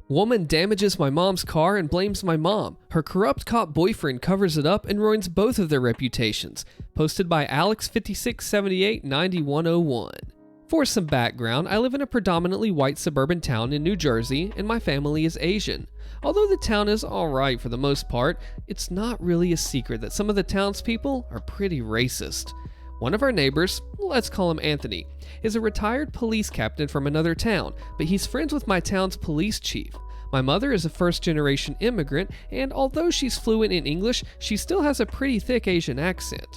Woman damages my mom's car and blames my mom. Her corrupt cop boyfriend covers it up and ruins both of their reputations. Posted by Alex56789101. For some background, I live in a predominantly white suburban town in New Jersey, and my family is Asian. Although the town is alright for the most part, it's not really a secret that some of the townspeople are pretty racist. One of our neighbors, let's call him Anthony, is a retired police captain from another town, but he's friends with my town's police chief. My mother is a first-generation immigrant, and although she's fluent in English, she still has a pretty thick Asian accent.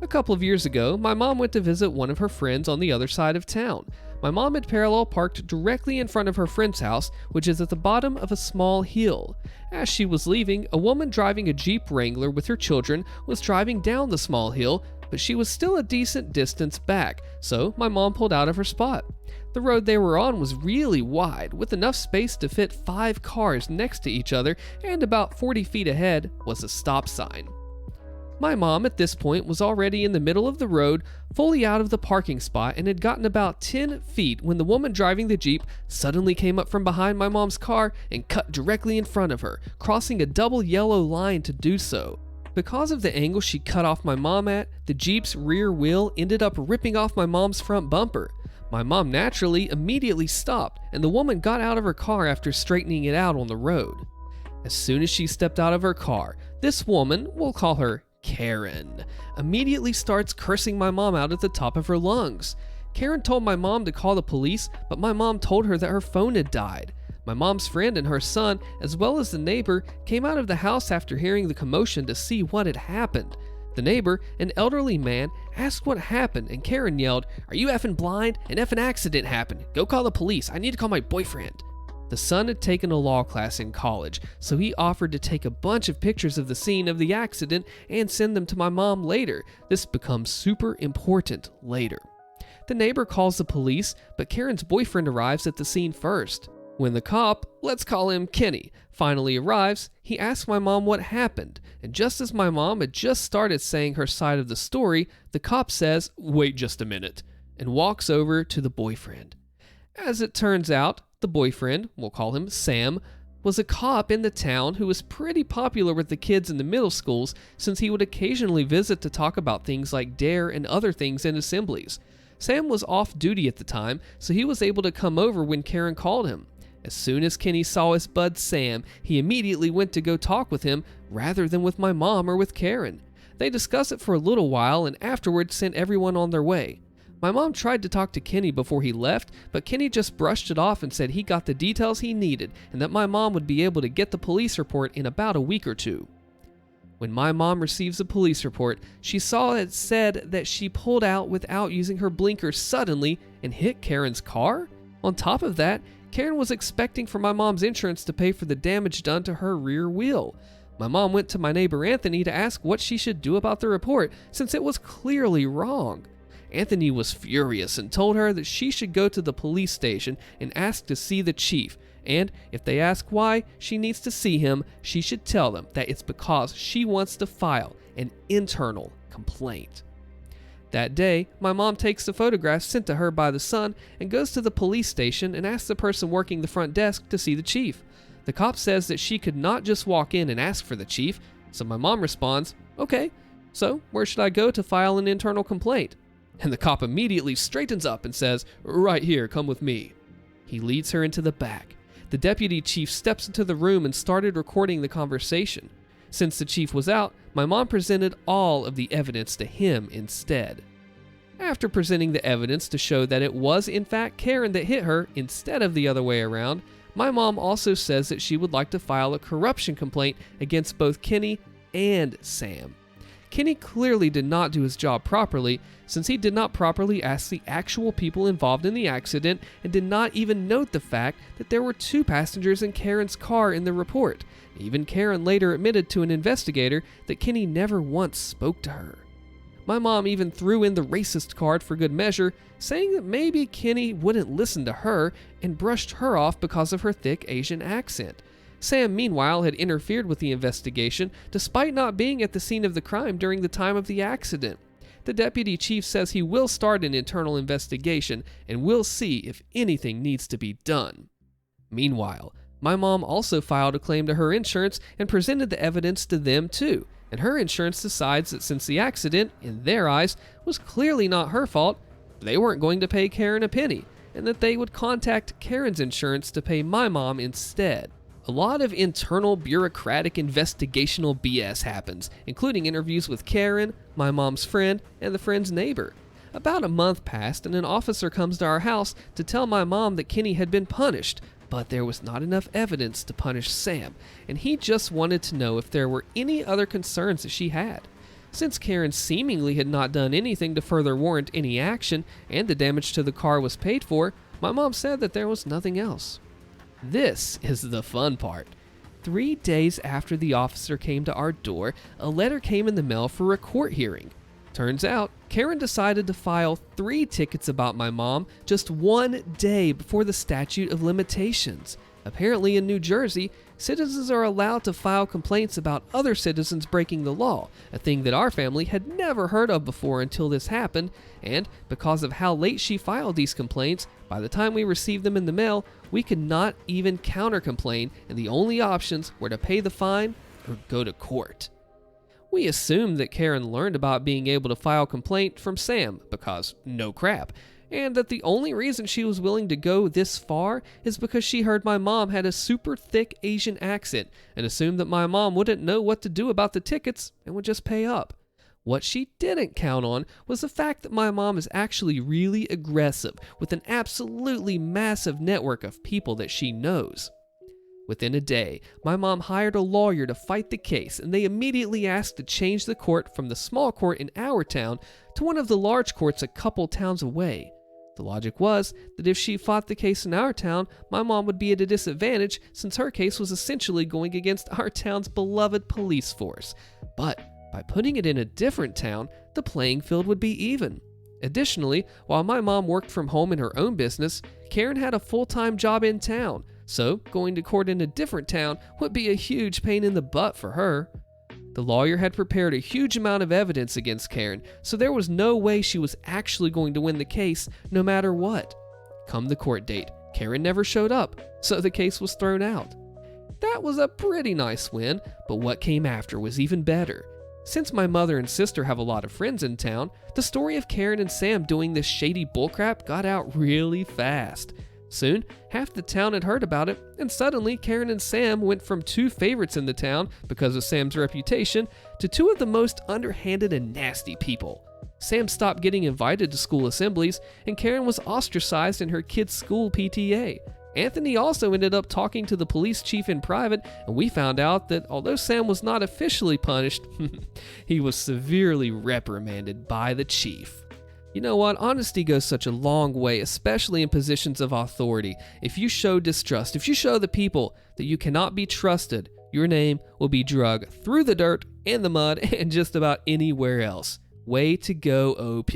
A couple of years ago, my mom went to visit one of her friends on the other side of town. My mom had parallel parked directly in front of her friend's house, which is at the bottom of a small hill. As she was leaving, a woman driving a Jeep Wrangler with her children was driving down the small hill, but she was still a decent distance back, so my mom pulled out of her spot. The road they were on was really wide, with enough space to fit 5 cars next to each other, and about 40 feet ahead was a stop sign. My mom at this point was already in the middle of the road, fully out of the parking spot, and had gotten about 10 feet when the woman driving the Jeep suddenly came up from behind my mom's car and cut directly in front of her, crossing a double yellow line to do so. Because of the angle she cut off my mom at, the Jeep's rear wheel ended up ripping off my mom's front bumper. My mom naturally immediately stopped, and the woman got out of her car after straightening it out on the road. As soon as she stepped out of her car, this woman, we'll call her Karen, immediately starts cursing my mom out at the top of her lungs. Karen told my mom to call the police, but my mom told her that her phone had died. My mom's friend and her son, as well as the neighbor, came out of the house after hearing the commotion to see what had happened. The neighbor, an elderly man, asked what happened, and Karen yelled, "Are you effing blind? An effing accident happened. Go call the police. I need to call my boyfriend." The son had taken a law class in college, so he offered to take a bunch of pictures of the scene of the accident and send them to my mom later. This becomes super important later. The neighbor calls the police, but Karen's boyfriend arrives at the scene first. When the cop, let's call him Kenny, finally arrives, he asks my mom what happened, and just as my mom had just started saying her side of the story, the cop says, "Wait just a minute," and walks over to the boyfriend. As it turns out, the boyfriend, we'll call him Sam, was a cop in the town who was pretty popular with the kids in the middle schools since he would occasionally visit to talk about things like DARE and other things in assemblies. Sam was off duty at the time, so he was able to come over when Karen called him. As soon as Kenny saw his bud Sam, he immediately went to go talk with him rather than with my mom or with Karen. They discussed it for a little while and afterwards sent everyone on their way. My mom tried to talk to Kenny before he left, but Kenny just brushed it off and said he got the details he needed and that my mom would be able to get the police report in about a week or two. When my mom receives a police report, she saw it said that she pulled out without using her blinkers suddenly and hit Karen's car. On top of that, Karen was expecting for my mom's insurance to pay for the damage done to her rear wheel. My mom went to my neighbor Anthony to ask what she should do about the report since it was clearly wrong. Anthony was furious and told her that she should go to the police station and ask to see the chief, and if they ask why she needs to see him, she should tell them that it's because she wants to file an internal complaint. That day, my mom takes the photographs sent to her by the son and goes to the police station and asks the person working the front desk to see the chief. The cop says that she could not just walk in and ask for the chief, so my mom responds, "Okay, so where should I go to file an internal complaint?" And the cop immediately straightens up and says, "Right here, come with me." He leads her into the back. The deputy chief steps into the room and started recording the conversation. Since the chief was out, my mom presented all of the evidence to him instead. After presenting the evidence to show that it was in fact Karen that hit her instead of the other way around, my mom also says that she would like to file a corruption complaint against both Kenny and Sam. Kenny clearly did not do his job properly, since he did not properly ask the actual people involved in the accident and did not even note the fact that there were 2 passengers in Karen's car in the report. Even Karen later admitted to an investigator that Kenny never once spoke to her. My mom even threw in the racist card for good measure, saying that maybe Kenny wouldn't listen to her and brushed her off because of her thick Asian accent. Sam, meanwhile, had interfered with the investigation despite not being at the scene of the crime during the time of the accident. The deputy chief says he will start an internal investigation and will see if anything needs to be done. Meanwhile, My mom also filed a claim to her insurance and presented the evidence to them too, and her insurance decides that since the accident, in their eyes, was clearly not her fault, they weren't going to pay Karen a penny, and that they would contact Karen's insurance to pay my mom instead. A lot of internal bureaucratic investigational BS happens, including interviews with Karen, my mom's friend, and the friend's neighbor. About a month passed and an officer comes to our house to tell my mom that Kenny had been punished, but there was not enough evidence to punish Sam, and he just wanted to know if there were any other concerns that she had. Since Karen seemingly had not done anything to further warrant any action and the damage to the car was paid for, my mom said that there was nothing else. This is the fun part. 3 days after the officer came to our door, a letter came in the mail for a court hearing. Turns out, Karen decided to file 3 tickets about my mom just 1 day before the statute of limitations. Apparently in New Jersey, citizens are allowed to file complaints about other citizens breaking the law, a thing that our family had never heard of before until this happened, and because of how late she filed these complaints, by the time we received them in the mail, we could not even counter-complain, and the only options were to pay the fine or go to court. We assumed that Karen learned about being able to file complaint from Sam, because no crap, and that the only reason she was willing to go this far is because she heard my mom had a super thick Asian accent and assumed that my mom wouldn't know what to do about the tickets and would just pay up. What she didn't count on was the fact that my mom is actually really aggressive with an absolutely massive network of people that she knows. Within a day, my mom hired a lawyer to fight the case, and they immediately asked to change the court from the small court in our town to one of the large courts a couple towns away. The logic was that if she fought the case in our town, my mom would be at a disadvantage since her case was essentially going against our town's beloved police force. But by putting it in a different town, the playing field would be even. Additionally, while my mom worked from home in her own business, Karen had a full-time job in town, so going to court in a different town would be a huge pain in the butt for her. The lawyer had prepared a huge amount of evidence against Karen, so there was no way she was actually going to win the case no matter what. Come the court date, Karen never showed up, so the case was thrown out. That was a pretty nice win, but what came after was even better. Since my mother and sister have a lot of friends in town, the story of Karen and Sam doing this shady bullcrap got out really fast. Soon, half the town had heard about it, and suddenly Karen and Sam went from 2 favorites in the town because of Sam's reputation to 2 of the most underhanded and nasty people. Sam stopped getting invited to school assemblies, and Karen was ostracized in her kids' school PTA. Anthony also ended up talking to the police chief in private, and we found out that although Sam was not officially punished, he was severely reprimanded by the chief. You know what? Honesty goes such a long way, especially in positions of authority. If you show distrust, if you show the people that you cannot be trusted, your name will be dragged through the dirt and the mud and just about anywhere else. Way to go, OP.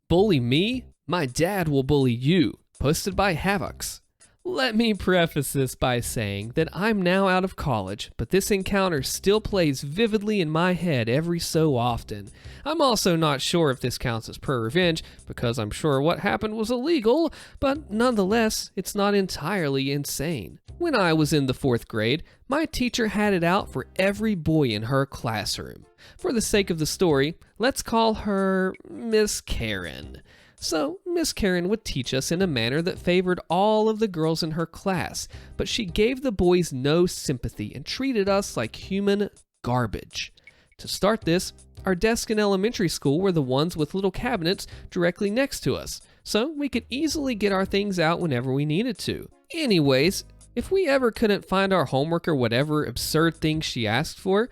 Bully me? My dad will bully you. Posted by Havocs. Let me preface this by saying that I'm now out of college, but this encounter still plays vividly in my head every so often. I'm also not sure if this counts as ProRevenge, because I'm sure what happened was illegal, but nonetheless, it's not entirely insane. When I was in the 4th grade, my teacher had it out for every boy in her classroom. For the sake of the story, let's call her Miss Karen. So, Miss Karen would teach us in a manner that favored all of the girls in her class, but she gave the boys no sympathy and treated us like human garbage. To start this, our desks in elementary school were the ones with little cabinets directly next to us, so we could easily get our things out whenever we needed to. Anyways, if we ever couldn't find our homework or whatever absurd thing she asked for,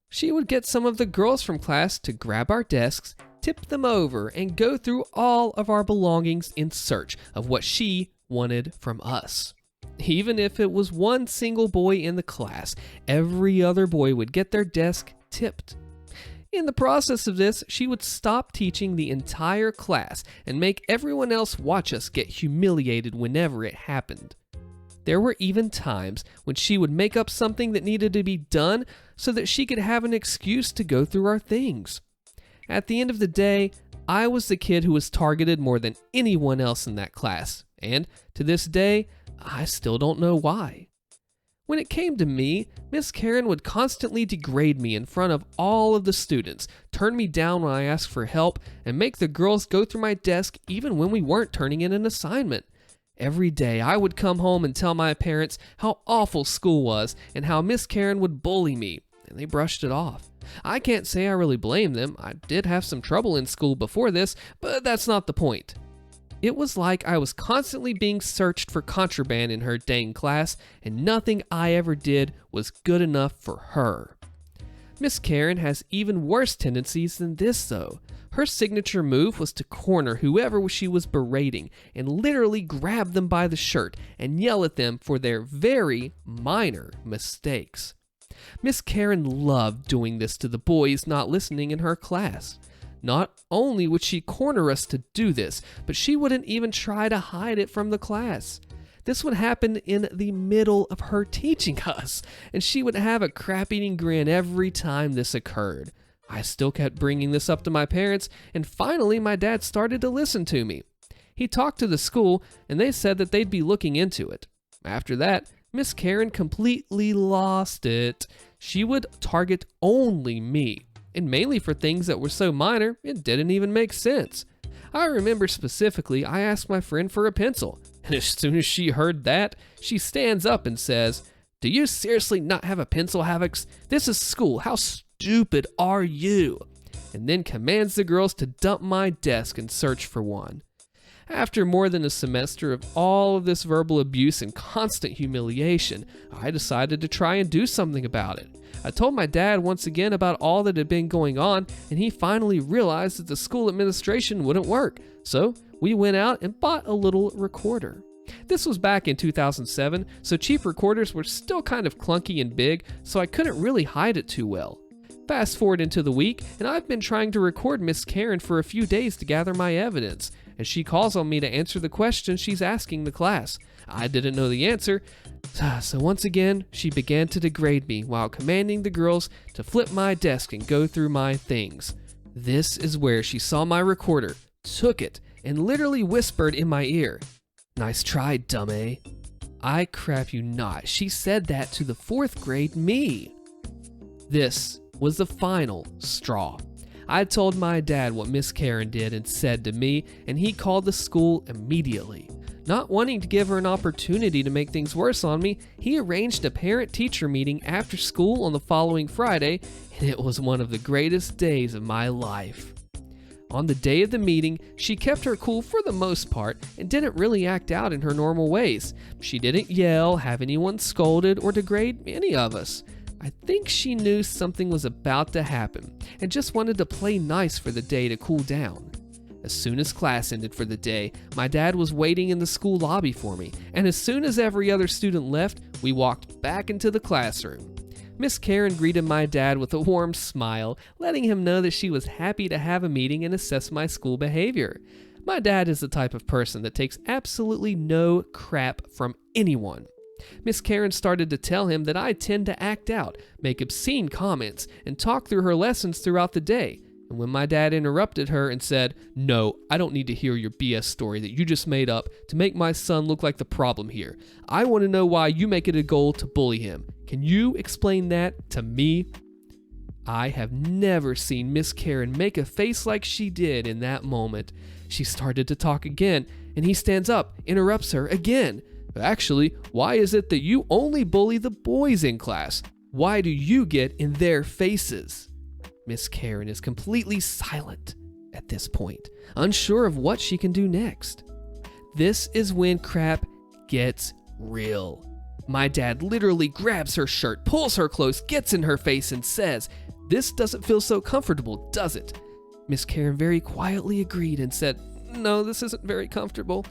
she would get some of the girls from class to grab our desks, tip them over, and go through all of our belongings in search of what she wanted from us. Even if it was one single boy in the class, every other boy would get their desk tipped. In the process of this, she would stop teaching the entire class and make everyone else watch us get humiliated whenever it happened. There were even times when she would make up something that needed to be done so that she could have an excuse to go through our things. At the end of the day, I was the kid who was targeted more than anyone else in that class, and to this day, I still don't know why. When it came to me, Miss Karen would constantly degrade me in front of all of the students, turn me down when I asked for help, and make the girls go through my desk even when we weren't turning in an assignment. Every day I would come home and tell my parents how awful school was and how Miss Karen would bully me, and they brushed it off. I can't say I really blame them. I did have some trouble in school before this, but that's not the point. It was like I was constantly being searched for contraband in her dang class, and nothing I ever did was good enough for her. Miss Karen has even worse tendencies than this though. Her signature move was to corner whoever she was berating and literally grab them by the shirt and yell at them for their very minor mistakes. Miss Karen loved doing this to the boys not listening in her class. Not only would she corner us to do this, but she wouldn't even try to hide it from the class. This would happen in the middle of her teaching us, and she would have a crap-eating grin every time this occurred. I still kept bringing this up to my parents, and finally my dad started to listen to me. He talked to the school, and they said that they'd be looking into it. After that, Miss Karen completely lost it. She would target only me, and mainly for things that were so minor it didn't even make sense. I remember specifically I asked my friend for a pencil, and as soon as she heard that, she stands up and says, "Do you seriously not have a pencil, Havix? This is school. How stupid are you?" And then commands the girls to dump my desk and search for one. After more than a semester of all of this verbal abuse and constant humiliation, I decided to try and do something about it. I told my dad once again about all that had been going on, and he finally realized that the school administration wouldn't work. So we went out and bought a little recorder. This was back in 2007, so cheap recorders were still kind of clunky and big, so I couldn't really hide it too well. Fast forward into the week, and I've been trying to record Miss Karen for a few days to gather my evidence, and she calls on me to answer the questions she's asking the class. I didn't know the answer, so once again, she began to degrade me while commanding the girls to flip my desk and go through my things. This is where she saw my recorder, took it, and literally whispered in my ear, "Nice try, dummy." I crap you not, she said that to the 4th grade me. This was the final straw. I told my dad what Miss Karen did and said to me, and he called the school immediately. Not wanting to give her an opportunity to make things worse on me, he arranged a parent-teacher meeting after school on the following Friday, and it was one of the greatest days of my life. On the day of the meeting, she kept her cool for the most part and didn't really act out in her normal ways. She didn't yell, have anyone scolded, or degrade any of us. I think she knew something was about to happen and just wanted to play nice for the day to cool down. As soon as class ended for the day, my dad was waiting in the school lobby for me, and as soon as every other student left, we walked back into the classroom. Miss Karen greeted my dad with a warm smile, letting him know that she was happy to have a meeting and assess my school behavior. My dad is the type of person that takes absolutely no crap from anyone. Miss Karen started to tell him that I tend to act out, make obscene comments, and talk through her lessons throughout the day. And when my dad interrupted her and said, "No, I don't need to hear your BS story that you just made up to make my son look like the problem here. I want to know why you make it a goal to bully him. Can you explain that to me?" I have never seen Miss Karen make a face like she did in that moment. She started to talk again, and he stands up, interrupts her again. "Actually, why is it that you only bully the boys in class? Why do you get in their faces?" Miss Karen is completely silent at this point, unsure of what she can do next. This is when crap gets real. My dad literally grabs her shirt, pulls her close, gets in her face, and says, "This doesn't feel so comfortable, does it?" Miss Karen very quietly agreed and said, "No, this isn't very comfortable."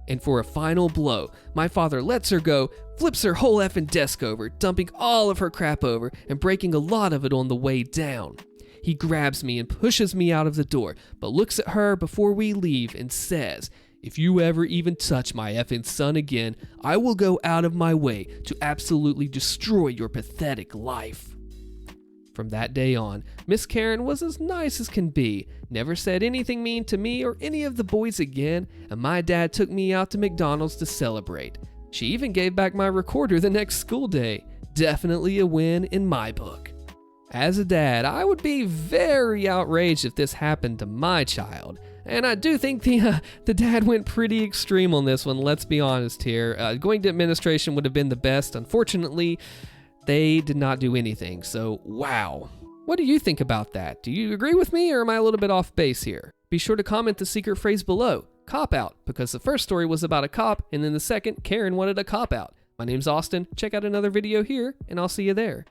And for a final blow, my father lets her go, flips her whole effing desk over, dumping all of her crap over and breaking a lot of it on the way down. He grabs me and pushes me out of the door, but looks at her before we leave and says, "If you ever even touch my effing son again, I will go out of my way to absolutely destroy your pathetic life." From that day on, Miss Karen was as nice as can be, never said anything mean to me or any of the boys again, and my dad took me out to McDonald's to celebrate. She even gave back my recorder the next school day. Definitely a win in my book. As a dad, I would be very outraged if this happened to my child. And I do think the dad went pretty extreme on this one, let's be honest here. Going to administration would have been the best. Unfortunately, they did not do anything, so wow. What do you think about that? Do you agree with me, or am I a little bit off base here? Be sure to comment the secret phrase below, cop out, because the first story was about a cop, and then the second, Karen wanted a cop out. My name's Austin, check out another video here, and I'll see you there.